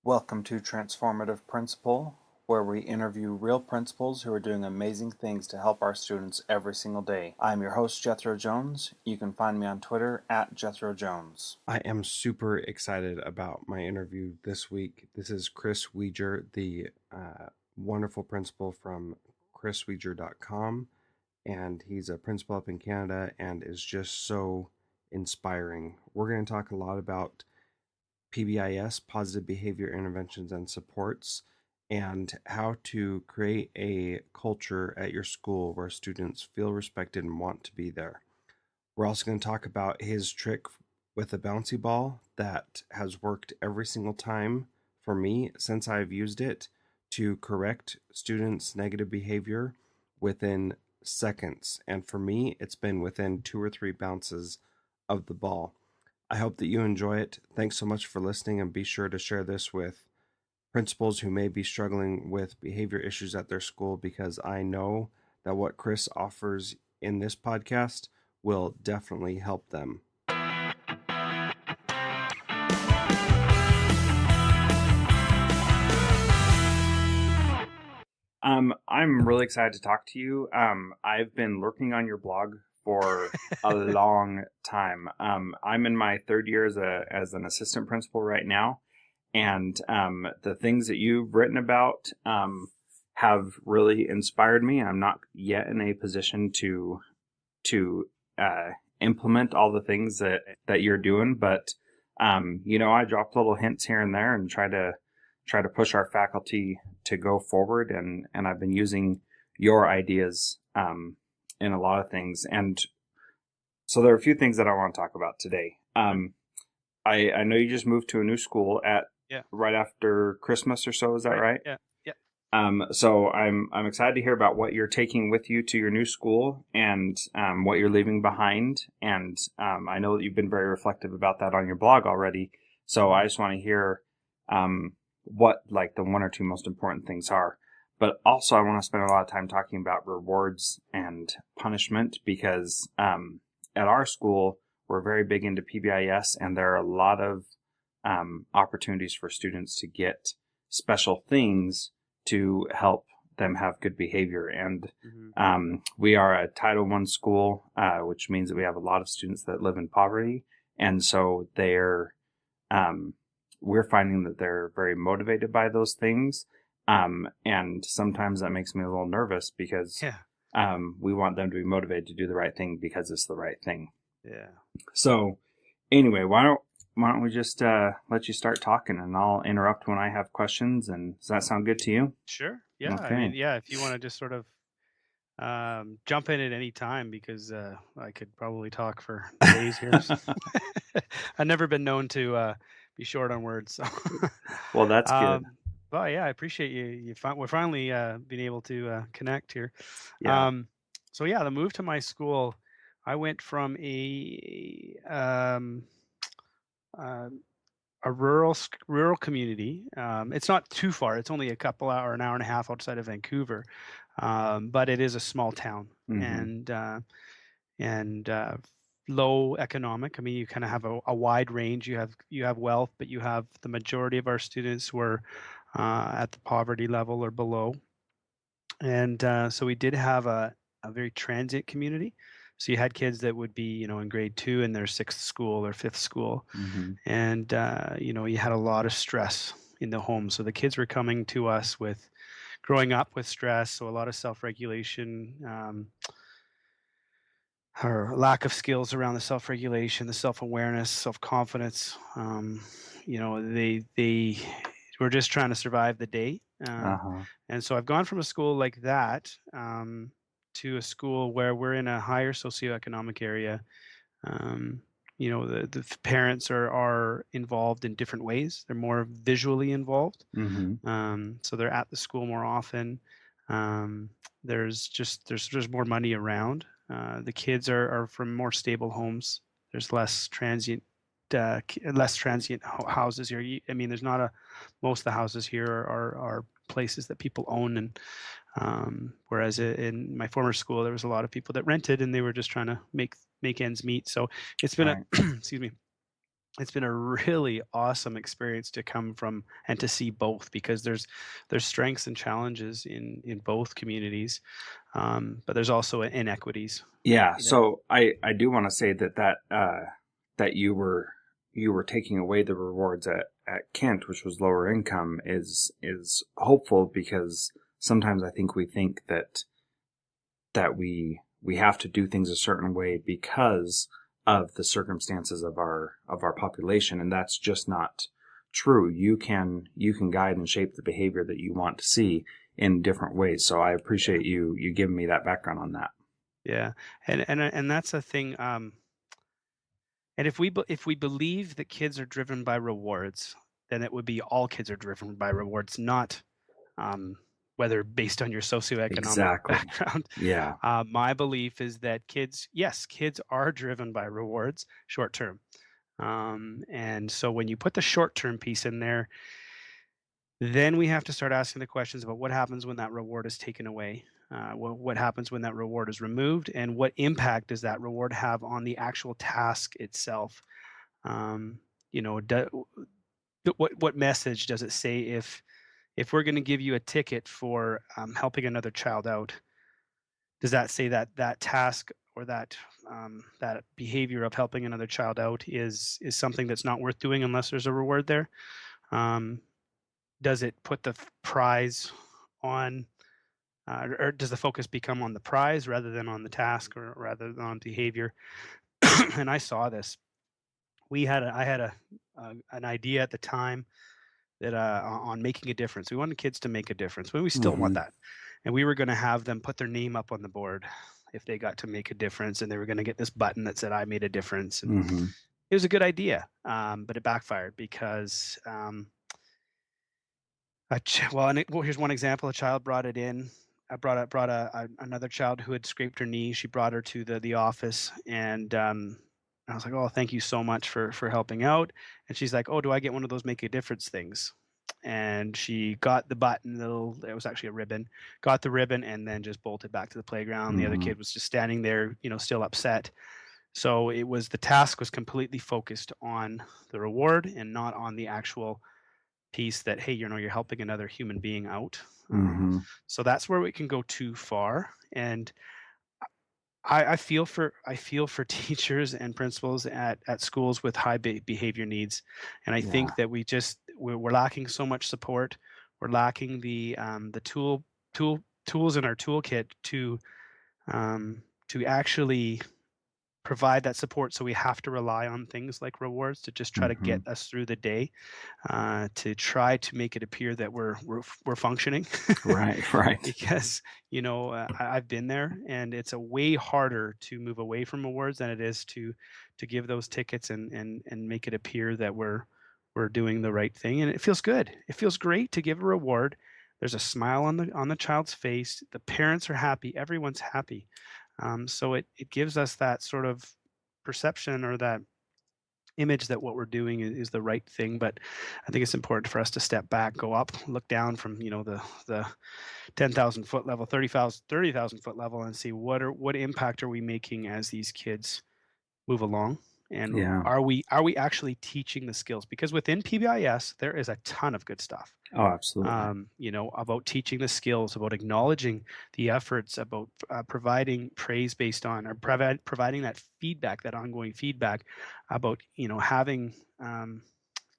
Welcome to Transformative Principal, where we interview real principals who are doing amazing things to help our students every single day. I'm your host, Jethro Jones. You can find me on Twitter at Jethro Jones. I am super excited about my interview this week. This is Chris Wejr, the wonderful principal from chriswejr.com, and he's a principal up in Canada and is just so inspiring. We're going to talk a lot about PBIS, positive behavior interventions and supports, and how to create a culture at your school where students feel respected and want to be there. We're also going to talk about his trick with a bouncy ball that has worked every single time for me since I've used it to correct students' negative behavior within seconds. And for me, it's been within 2 or 3 bounces of the ball. I hope that you enjoy it. Thanks so much for listening, and be sure to share this with principals who may be struggling with behavior issues at their school, because I know that what Chris offers in this podcast will definitely help them. I'm really excited to talk to you. I've been lurking on your blog for a long time. I'm in my 3rd year as an assistant principal right now, and the things that you've written about have really inspired me. I'm not yet in a position to implement all the things that you're doing, but I drop little hints here and there and try to push our faculty to go forward, and I've been using your ideas in a lot of things. And so there are a few things that I want to talk about today. I know you just moved to a new school right after Christmas or so. Is that right? Yeah. So I'm excited to hear about what you're taking with you to your new school, and what you're leaving behind. And I know that you've been very reflective about that on your blog already. So I just want to hear what like the 1 or 2 most important things are. But also I want to spend a lot of time talking about rewards and punishment, because at our school, we're very big into PBIS, and there are a lot of opportunities for students to get special things to help them have good behavior. And we are a Title I school, which means that we have a lot of students that live in poverty. And so we're finding that they're very motivated by those things. And sometimes that makes me a little nervous, because we want them to be motivated to do the right thing because it's the right thing. Yeah. So anyway, why don't we just let you start talking, and I'll interrupt when I have questions. And does that sound good to you? Sure. Yeah. Okay. I mean, if you want to just sort of jump in at any time, because I could probably talk for days here. I've never been known to be short on words. So. Well, that's good. But yeah, I appreciate you. We're finally being able to connect here. Yeah. So yeah, the move to my school, I went from a rural community. It's not too far. It's only an hour and a half outside of Vancouver, but it is a small town, and low economic. I mean, you kind of have a wide range. You have wealth, but you have the majority of our students were at the poverty level or below, and so we did have a very transient community. So you had kids that would be, in grade 2 in their 6th school or 5th school. And, you had a lot of stress in the home. So the kids were coming to us growing up with stress. So a lot of self-regulation, or lack of skills around the self-regulation, the self-awareness, self-confidence. They were just trying to survive the day. And so I've gone from a school like that to a school where we're in a higher socioeconomic area. The parents are involved in different ways. They're more visually involved. So they're at the school more often. There's more money around. The kids are from more stable homes. There's less transient houses here. I mean, most of the houses here are places that people own, and whereas in my former school, there was a lot of people that rented, and they were just trying to make ends meet. So it's been excuse me, it's been a really awesome experience to come from and to see both, because there's strengths and challenges in both communities, but there's also inequities. Yeah, That so I do want to say that you were taking away the rewards at Kent, which was lower income, is hopeful, because sometimes I think we think that we have to do things a certain way because of the circumstances of our population, and that's just not true. You can guide and shape the behavior that you want to see in different ways. So I appreciate you giving me that background on that. Yeah, and that's a thing. And if we believe that kids are driven by rewards, then it would be all kids are driven by rewards, not um, whether based on your socioeconomic Exactly. background. Yeah. My belief is that kids, yes, kids are driven by rewards short term. And so when you put the short term piece in there, then we have to start asking the questions about what happens when that reward is taken away. What happens when that reward is removed, and what impact does that reward have on the actual task itself? Um, you know, what message does it say if we're going to give you a ticket for helping another child out? Does that say that that task or that behavior of helping another child out is something that's not worth doing unless there's a reward there? Um, does it put the prize on, or does the focus become on the prize rather than on the task, or rather than on behavior? And I saw this. I had an idea at the time that on making a difference. We wanted kids to make a difference, but we still want Mm-hmm. that. And we were going to have them put their name up on the board if they got to make a difference, and they were going to get this button that said, "I made a difference." And Mm-hmm. it was a good idea, but it backfired because well, here's one example. A child brought it in. I brought another child who had scraped her knee. She brought her to the office, and I was like, "Oh, thank you so much for helping out." And she's like, "Oh, do I get one of those make a difference things?" And she got the button. It was actually a ribbon. Got the ribbon, and then just bolted back to the playground. The other Mm-hmm. kid was just standing there, still upset. So the task was completely focused on the reward and not on the actual piece that, hey, you're helping another human being out. Mm-hmm. So that's where we can go too far. And I feel for teachers and principals at schools with high behavior needs, and I Yeah. think that we're lacking so much support. We're lacking the tools in our toolkit to actually provide that support. So we have to rely on things like rewards to just try to Mm-hmm. get us through the day, to try to make it appear that we're functioning. Right. Right. Because I've been there, and it's a way harder to move away from awards than it is to give those tickets and make it appear that we're doing the right thing. And it feels good. It feels great to give a reward. There's a smile on the child's face. The parents are happy. Everyone's happy. So it gives us that sort of perception, or that image, that what we're doing is the right thing. But I think it's important for us to step back, go up, look down from the 10,000-foot level, 30,000 foot level, and see what impact are we making as these kids move along, and Yeah. are we actually teaching the skills? Because within PBIS there is a ton of good stuff, Oh, absolutely. about teaching the skills, about acknowledging the efforts, about providing praise based on, or providing that feedback, that ongoing feedback, about having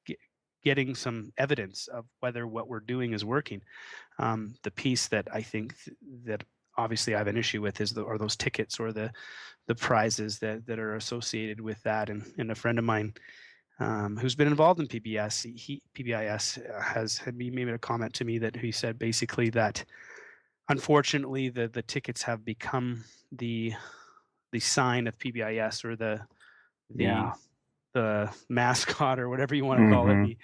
ge- getting some evidence of whether what we're doing is working. The piece that I think that obviously I have an issue with are those tickets, or the prizes that are associated with that. And a friend of mine, who's been involved in PBS, PBIS, he made a comment to me that he said basically that unfortunately the tickets have become the sign of PBIS, or the Yeah. the mascot, or whatever you want to call it.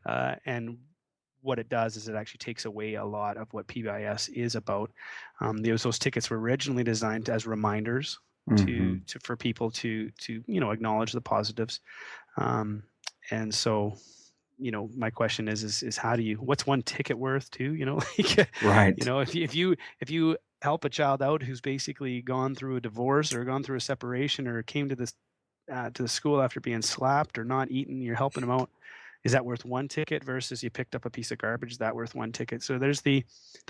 Mm-hmm. And what it does is it actually takes away a lot of what PBIS is about. Those tickets were originally designed as reminders Mm-hmm. for people to acknowledge the positives. Um, and so my question is how do you, what's one ticket worth too? Like, Right. if you help a child out who's basically gone through a divorce, or gone through a separation, or came to this to the school after being slapped or not eaten, you're helping them out. Is that worth one ticket versus you picked up a piece of garbage? Is that worth one ticket? So there's the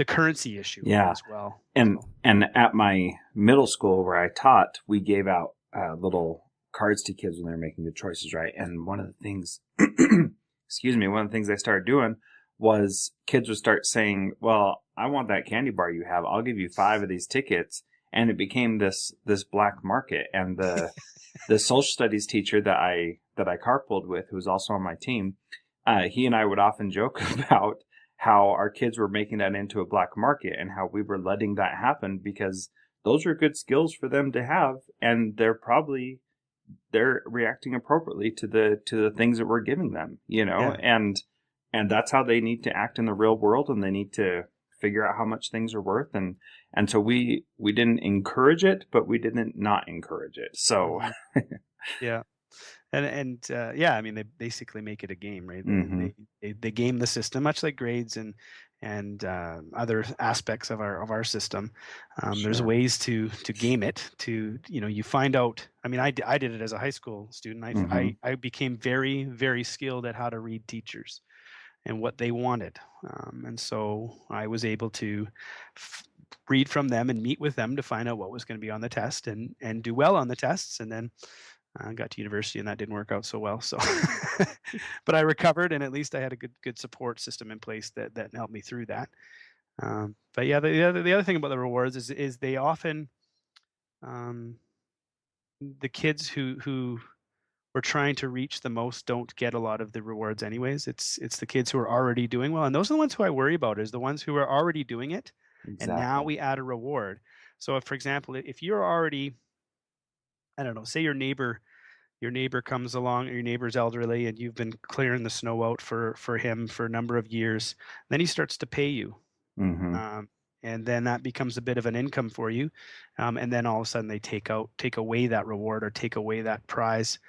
currency issue Yeah. as well. And So. at my middle school where I taught, we gave out little cards to kids when they were making good choices, right? And one of the things, excuse me, one of the things I started doing was kids would start saying, "Well, I want that candy bar you have. I'll give you 5 of these tickets." And it became this black market. And the social studies teacher that I carpooled with, who was also on my team, he and I would often joke about how our kids were making that into a black market and how we were letting that happen because those are good skills for them to have, and they're reacting appropriately to the things that we're giving them, Yeah. and that's how they need to act in the real world, and they need to figure out how much things are worth, and so we didn't encourage it, but we didn't not encourage it. So Yeah. And yeah, I mean, they basically make it a game, right? mm-hmm. They game the system, much like grades and other aspects of our system. There's Sure. ways to game it. You find out. I mean, I did it as a high school student. Mm-hmm. I became very, very skilled at how to read teachers and what they wanted, and so I was able to read from them and meet with them to find out what was going to be on the test and do well on the tests, and then I got to university and that didn't work out so well. So, but I recovered, and at least I had a good support system in place that helped me through that. But yeah, the other thing about the rewards is they often um, the kids who we're trying to reach the most don't get a lot of the rewards anyways. It's the kids who are already doing well, and those are the ones who I worry about. Is the ones who are already doing it, and now Exactly. we add a reward. So, if, for example, if you're already, I don't know, say your neighbor comes along, or your neighbor's elderly, and you've been clearing the snow out for him for a number of years, then he starts to pay you, Mm-hmm. um, and then that becomes a bit of an income for you, and then all of a sudden they take away that reward or take away that prize.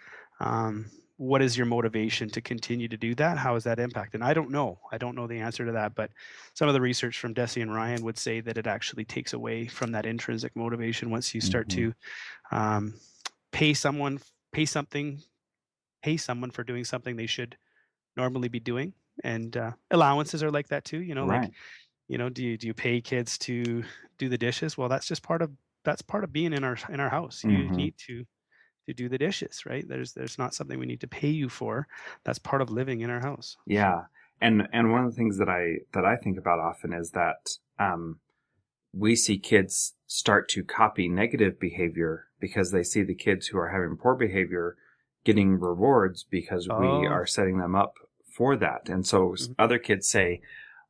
um, what is your motivation to continue to do that? How is that impact? And I don't know the answer to that, but some of the research from Desi and Ryan would say that it actually takes away from that intrinsic motivation once you start Mm-hmm. to um, pay someone pay something pay someone for doing something they should normally be doing. And allowances are like that too. Right. Do you pay kids to do the dishes? Well, that's part of being in our house. You Mm-hmm. need to do the dishes, right? There's not something we need to pay you for. That's part of living in our house. So. Yeah. And one of the things that I think about often is that we see kids start to copy negative behavior because they see the kids who are having poor behavior getting rewards because we Oh. are setting them up for that. And so Mhm. other kids say,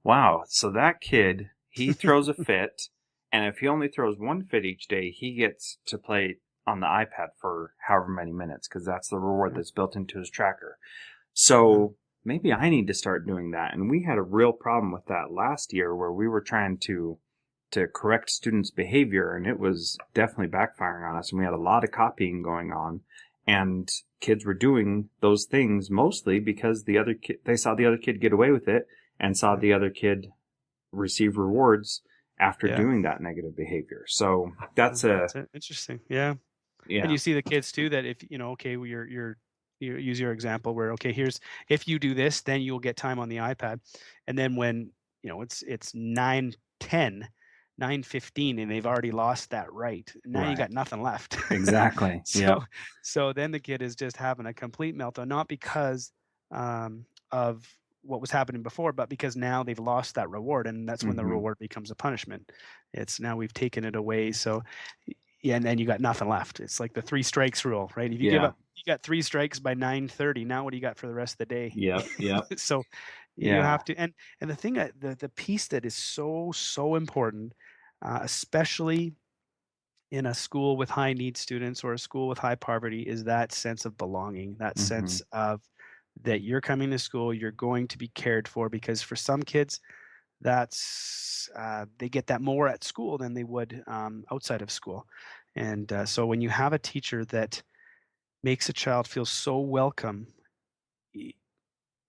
"Wow, so that kid, he throws a fit, and if he only throws one fit each day, he gets to play on the iPad for however many minutes because that's the reward Yeah. that's built into his tracker. Uh-huh. So maybe I need to start doing that." And we had a real problem with that last year where we were trying to correct students' behavior, and it was definitely backfiring on us. And we had a lot of copying going on, and kids were doing those things mostly because they saw the other kid get away with it and saw Yeah. the other kid receive rewards after Yeah. doing that negative behavior. So that's That's it. Interesting. Yeah. And yeah. you see the kids too that if okay, well, you use your example where okay, here's if you do this, then you'll get time on the iPad, and then when it's 9:10, 9:15, and they've already lost that right. Now you Right. got nothing left. Exactly. so Yep. so then the kid is just having a complete meltdown, not because of what was happening before, but because now they've lost that reward, and that's when the Mm-hmm. reward becomes a punishment. It's now we've taken it away. So yeah, and then you got nothing left. It's like the three strikes rule, right? If you give Yeah. up, you got three strikes by 9:30. Now what do you got for the rest of the day? Yep. Yep. So you Yeah. have to, and the thing that the piece that is so important, especially in a school with high need students or a school with high poverty, is that sense of belonging, that Mm-hmm. sense of that you're coming to school, you're going to be cared for, because for some kids that's they get that more at school than they would outside of school. And so when you have a teacher that makes a child feel so welcome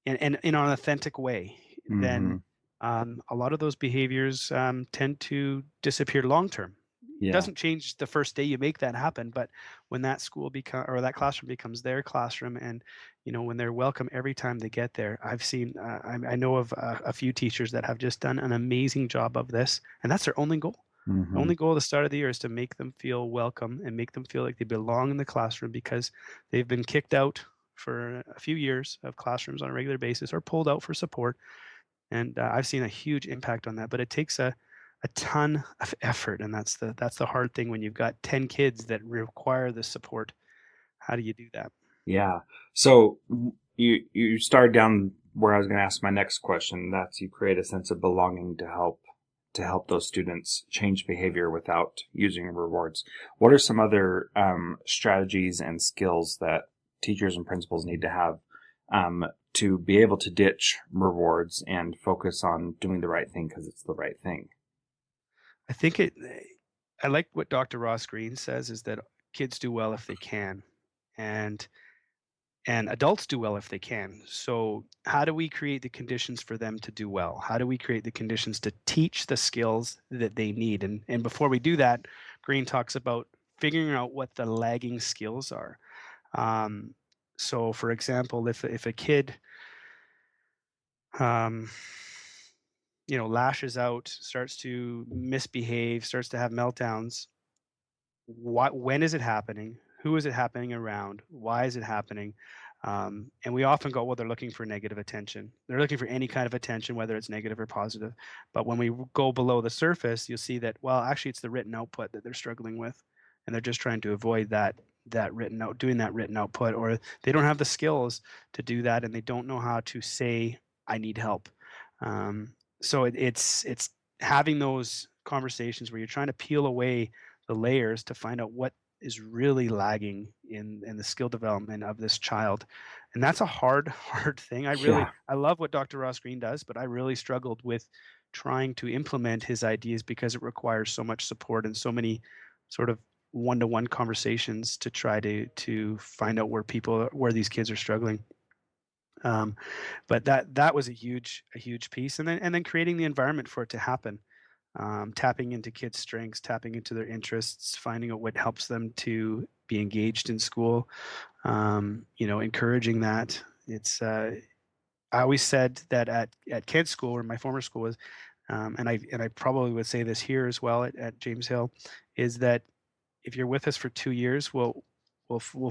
and in an authentic way, then Mm-hmm. a lot of those behaviors tend to disappear long term. Yeah. doesn't change the first day you make that happen, but when that that classroom becomes their classroom, and when they're welcome every time they get there. I've seen I know of a few teachers that have just done an amazing job of this, and that's their only goal. The Hmm. only goal at the start of the year is to make them feel welcome and make them feel like they belong in the classroom, because they've been kicked out for a few years of classrooms on a regular basis, or pulled out for support. And I've seen a huge impact on that, but it takes a ton of effort, and that's the hard thing when you've got 10 kids that require the support. How do you do that? Yeah. So you started down where I was going to ask my next question. That's you create a sense of belonging to help those students change behavior without using rewards. What are some other strategies and skills that teachers and principals need to have to be able to ditch rewards and focus on doing the right thing because it's the right thing? I think I like what Dr. Ross Green says, is that kids do well if they can, and adults do well if they can. So how do we create the conditions for them to do well? How do we create the conditions to teach the skills that they need? And before we do that, Green talks about figuring out what the lagging skills are. Um, so, for example, if a kid, um, lashes out, starts to misbehave, starts to have meltdowns, when is it happening? Who is it happening around? Why is it happening? And we often go, well, they're looking for negative attention. They're looking for any kind of attention, whether it's negative or positive. But when we go below the surface, you'll see that, well, actually, it's the written output that they're struggling with, and they're just trying to avoid doing that written output, or they don't have the skills to do that, and they don't know how to say, "I need help." So it's having those conversations where you're trying to peel away the layers to find out what is really lagging in the skill development of this child. And that's a hard hard thing. Yeah. I love what Dr. Ross Green does, but I really struggled with trying to implement his ideas, because it requires so much support and so many sort of one-to-one conversations to try to find out where these kids are struggling. um, but that was a huge piece, and then creating the environment for it to happen. Tapping into kids' strengths, tapping into their interests, finding out what helps them to be engaged in school. Encouraging that. It's I always said that at Kent School, where my former school was, and I probably would say this here as well at James Hill, is that if you're with us for 2 years, we'll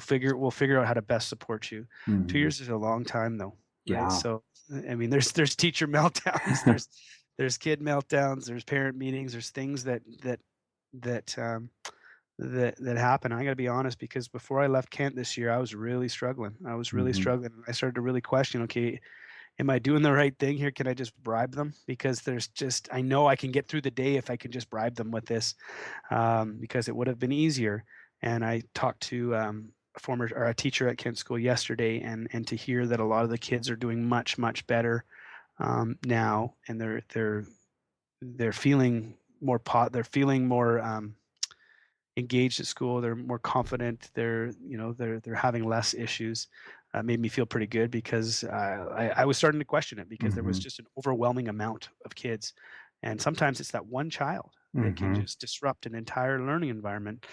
figure out how to best support you. Two Hmm. years is a long time, though, right? Yeah. So, I mean, there's teacher meltdowns, there's kid meltdowns, there's parent meetings, there's things that that happen. I got to be honest, because before I left Kent this year, I was really struggling. I was really Hmm. struggling. I started to really question, okay, am I doing the right thing here? Can I just bribe them? Because I know I can get through the day if I can just bribe them with this, because it would have been easier. And I talked to a teacher at Kent School yesterday, and to hear that a lot of the kids are doing much better now, and they're feeling they're feeling more engaged at school. They're more confident. They're having less issues. Made me feel pretty good, because I was starting to question it, because there was Hmm. just an overwhelming amount of kids, and sometimes it's that one child that can Hmm. just disrupt an entire learning environment.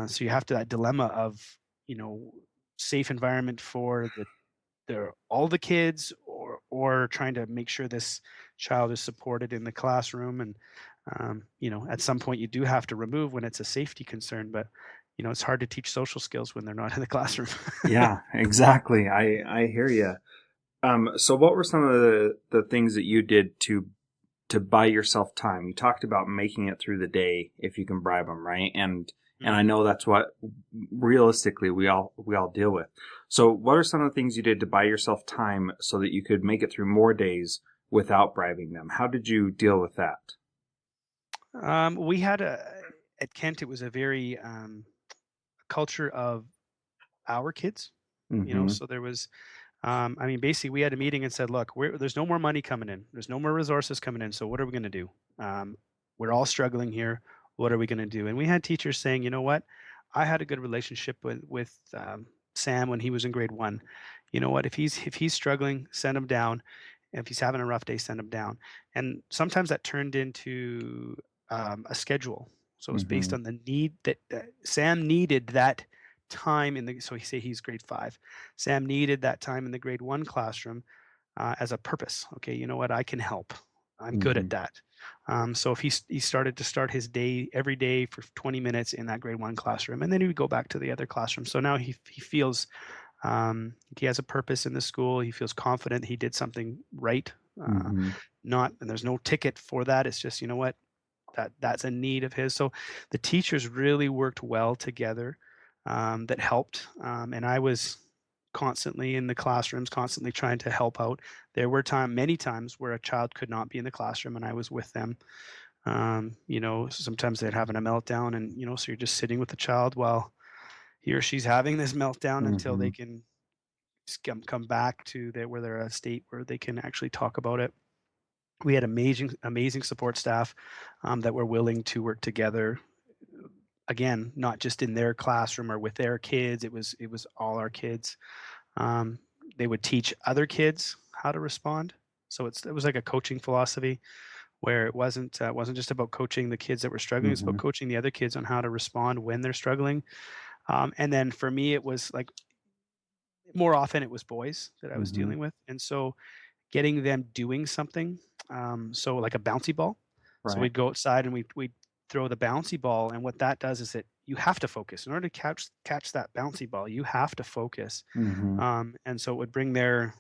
So you have that dilemma of, you know safe environment for all the kids, or trying to make sure this child is supported in the classroom. And at some point you do have to remove when it's a safety concern, but it's hard to teach social skills when they're not in the classroom. Yeah, exactly. I hear you. So what were some of the things that you did to buy yourself time? You talked about making it through the day if you can bribe them, right? And I Mhm. know that's what realistically we all deal with. So what are some of the things you did to buy yourself time so that you could make it through more days without bribing them? How did you deal with that? We had at Kent, it was a very culture of our kids. Mm-hmm. So there was, I mean, basically, we had a meeting and said, look, there's no more money coming in. There's no more resources coming in. So what are we going to do? We're all struggling here. What are we going to do? And we had teachers saying, you know what? I had a good relationship with Sam when he was in grade one. You know what? If he's struggling, send him down. If he's having a rough day, send him down. And sometimes that turned into a schedule. So it was based on the need that Sam needed that time in the, so he say he's grade 5. Sam needed that time in the grade 1 classroom as a purpose. Okay, you know what? I can help. I'm good at that. So if he started to start his day every day for 20 minutes in that grade 1 classroom, and then he would go back to the other classroom. So now he feels he has a purpose in the school. He feels confident he did something right. Not, and there's no ticket for that. It's just, you know what, that's a need of his. So the teachers really worked well together. That helped. And I was constantly in the classrooms, constantly trying to help out. There were many times where a child could not be in the classroom and I was with them. You know, sometimes they'd having a meltdown, and, you know, so you're just sitting with the child while he or she's having this meltdown until they can come back to where they're at a state where they can actually talk about it. We had amazing support staff that were willing to work together. Again, not just in their classroom or with their kids. It was all our kids. They would teach other kids how to respond. So it was like a coaching philosophy where it wasn't just about coaching the kids that were struggling. It's about coaching the other kids on how to respond when they're struggling. And then for me, it was like more often it was boys that I was dealing with, and so getting them doing something. So like a bouncy ball. So we'd go outside and we'd throw the bouncy ball, and what that does is that you have to focus in order to catch that bouncy ball. You have to focus, and so it would bring their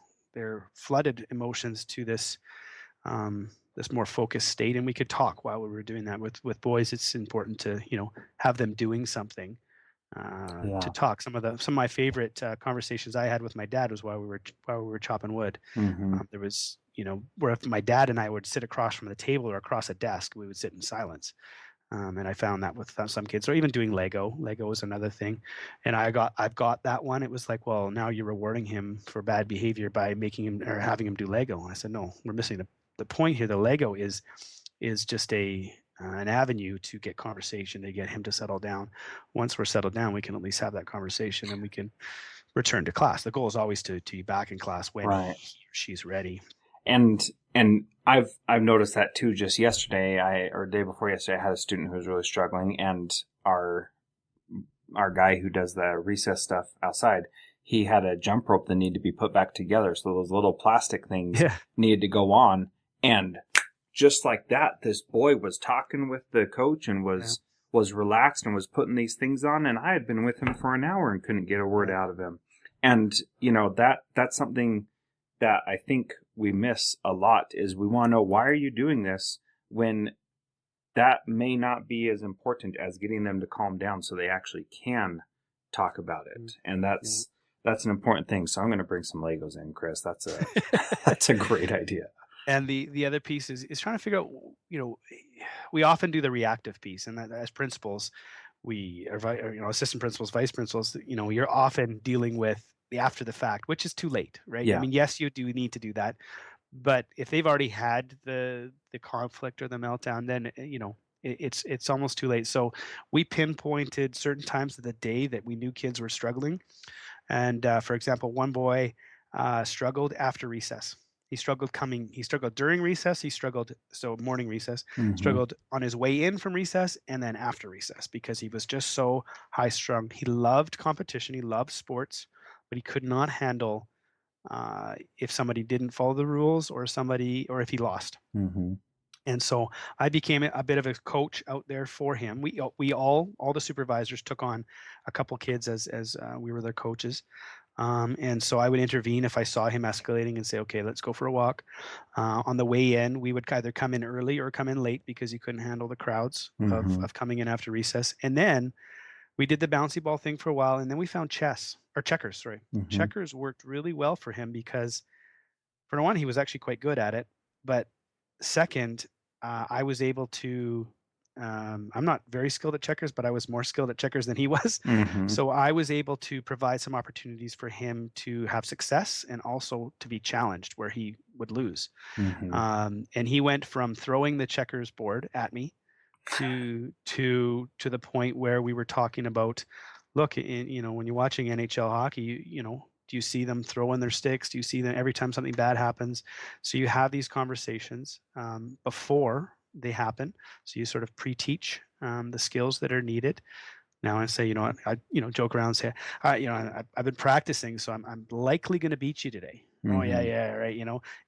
flooded emotions to this this more focused state, and we could talk while we were doing that. With boys, it's important to, you know, have them doing something to talk. Some of my favorite conversations I had with my dad was while we were chopping wood. There was, you know, where if my dad and I would sit across from the table or across a desk, we would sit in silence. And I found that with some kids, or even doing Lego. Lego is another thing, and I've got that one. It was like, well, now you're rewarding him for bad behavior by making him or having him do Lego. And I said, no, we're missing the point here. The Lego is just an avenue to get conversation, to get him to settle down. Once we're settled down, we can at least have that conversation, and we can return to class. The goal is always to be back in class when he or she's ready. And I've noticed that too. Just yesterday, or day before yesterday, I had a student who was really struggling, and our guy who does the recess stuff outside, he had a jump rope that needed to be put back together. So those little plastic things needed to go on, and just like that, this boy was talking with the coach and was relaxed and was putting these things on. And I had been with him for an hour and couldn't get a word out of him. And, you know, that's something that I think we miss a lot, is we want to know, why are you doing this, when that may not be as important as getting them to calm down so they actually can talk about it. And that's an important thing. So I'm going to bring some Legos in, Chris. That's a great idea. And the other piece is trying to figure out, you know, we often do the reactive piece, and that as principals, we are, you know, assistant principals, vice principals, you know, you're often dealing with the after the fact, which is too late, right? Yeah. I mean, yes, you do need to do that, but if they've already had the conflict or the meltdown, then, you know, it's almost too late. So we pinpointed certain times of the day that we knew kids were struggling, and for example, one boy struggled after recess. He struggled during recess. So morning recess, struggled on his way in from recess and then after recess, because he was just so high strung. He loved competition. He loved sports, but he could not handle if somebody didn't follow the rules, or if he lost. And so I became a bit of a coach out there for him. We all the supervisors took on a couple kids as we were their coaches. And so I would intervene if I saw him escalating and say, okay, let's go for a walk. On the way in, we would either come in early or come in late because he couldn't handle the crowds of coming in after recess. And then we did the bouncy ball thing for a while, and then we found checkers. Checkers worked really well for him because, for one, he was actually quite good at it. But second, I was able to I'm not very skilled at checkers, but I was more skilled at checkers than he was. So I was able to provide some opportunities for him to have success and also to be challenged where he would lose. And he went from throwing the checkers board at me to the point where we were talking about, look, you know, when you're watching NHL hockey, you know, do you see them throwing their sticks? Do you see them every time something bad happens? So you have these conversations before they happen. So you sort of pre-teach the skills that are needed. Now I say, I joke around and say, I've been practicing, so I'm likely going to beat you today. Oh yeah, yeah, right.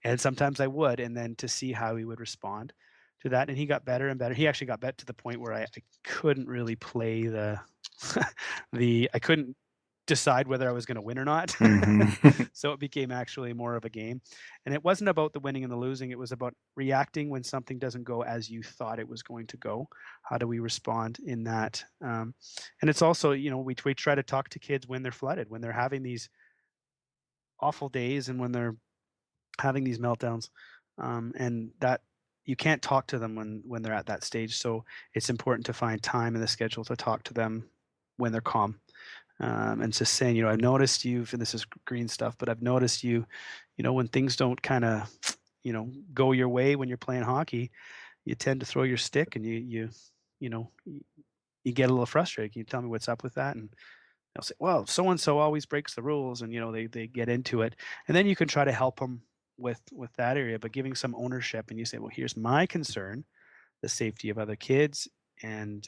And sometimes I would, and then to see how he would respond to that, and he got better and better. He actually got better to the point where I couldn't really play I couldn't decide whether I was going to win or not. So it became actually more of a game. And it wasn't about the winning and the losing. It was about reacting when something doesn't go as you thought it was going to go. How do we respond in that? And it's also, we try to talk to kids when they're flooded, when they're having these awful days and when they're having these meltdowns. And that you can't talk to them when they're at that stage. So it's important to find time in the schedule to talk to them when they're calm. And just saying, I've noticed you've, and this is green stuff, but I've noticed you, when things don't kind of, go your way when you're playing hockey, you tend to throw your stick and you get a little frustrated. Can you tell me what's up with that? And they'll say, well, so-and-so always breaks the rules, and, they get into it. And then you can try to help them with that area, but giving some ownership. And you say, well, here's my concern, the safety of other kids. And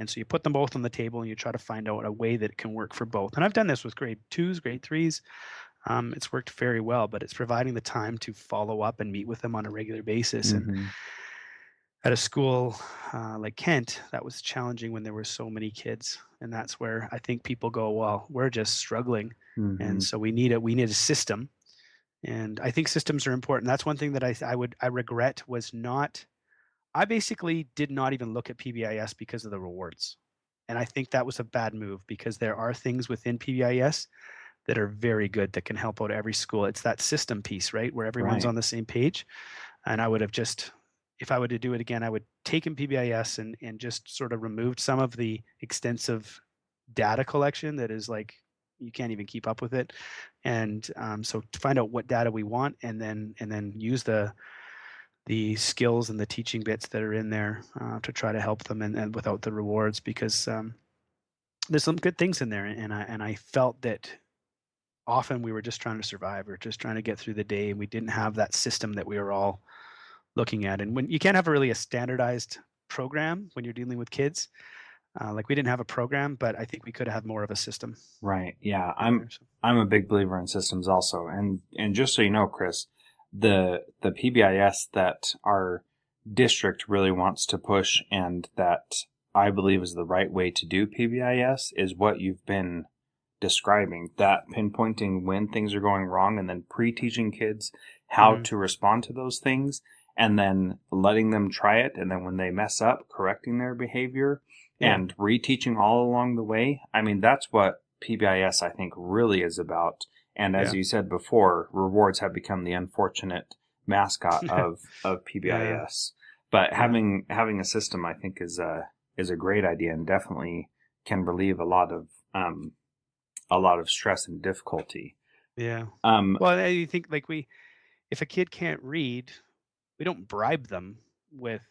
so you put them both on the table and you try to find out a way that can work for both. And I've done this with grade 2s, grade 3s. It's worked very well, but it's providing the time to follow up and meet with them on a regular basis. And at a school like Kent, that was challenging when there were so many kids. And that's where I think people go, well, we're just struggling. And so we need a system. And I think systems are important. That's one thing that I regret was not. I basically did not even look at PBIS because of the rewards. And I think that was a bad move because there are things within PBIS that are very good that can help out every school. It's that system piece, right? Where everyone's on the same page. And I would have just, if I were to do it again, I would take in PBIS and just sort of removed some of the extensive data collection that is like, you can't even keep up with it. And so to find out what data we want and then use the skills and the teaching bits that are in there to try to help them and without the rewards, because there's some good things in there. And I felt that often we were just trying to survive or just trying to get through the day, and we didn't have that system that we were all looking at. And when you can't have a standardized program when you're dealing with kids, like we didn't have a program, but I think we could have more of a system. Right. Yeah. I'm a big believer in systems also. And just so you know, Chris, the PBIS that our district really wants to push and that I believe is the right way to do PBIS is what you've been describing, that pinpointing when things are going wrong and then pre-teaching kids how to respond to those things and then letting them try it. And then when they mess up, correcting their behavior and reteaching all along the way. I mean, that's what PBIS, I think, really is about. And as you said before, rewards have become the unfortunate mascot of PBIS. But having a system, I think, is a great idea and definitely can relieve a lot of stress and difficulty. Yeah. Well, I think like if a kid can't read, we don't bribe them with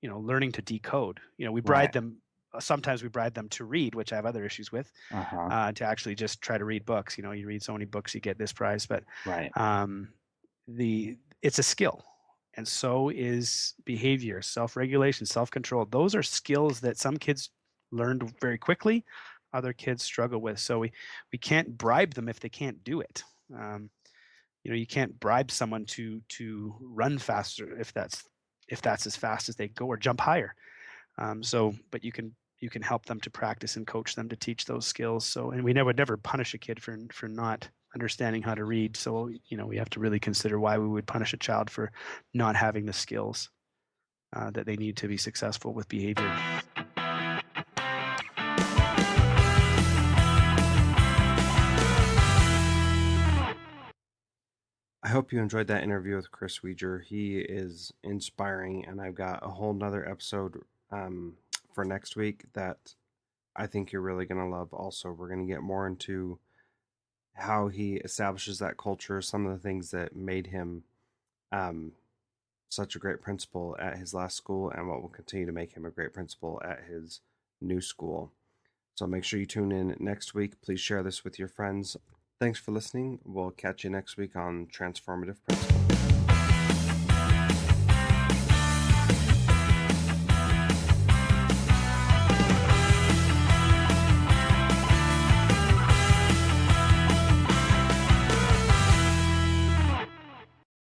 learning to decode. We bribe them. Sometimes we bribe them to read, which I have other issues with. To actually just try to read books. You read so many books, you get this prize. But it's a skill, and so is behavior, self-regulation, self-control. Those are skills that some kids learned very quickly, other kids struggle with. So we can't bribe them if they can't do it. You can't bribe someone to run faster if that's as fast as they go, or jump higher. But you can help them to practice and coach them to teach those skills. So, and we would never punish a kid for not understanding how to read. So, we have to really consider why we would punish a child for not having the skills that they need to be successful with behavior. I hope you enjoyed that interview with Chris Wejr. He is inspiring, and I've got a whole nother episode for next week that I think you're really going to love also. We're going to get more into how he establishes that culture, some of the things that made him such a great principal at his last school, and what will continue to make him a great principal at his new school. So make sure you tune in next week. Please share this with your friends. Thanks for listening. We'll catch you next week on Transformative Principles.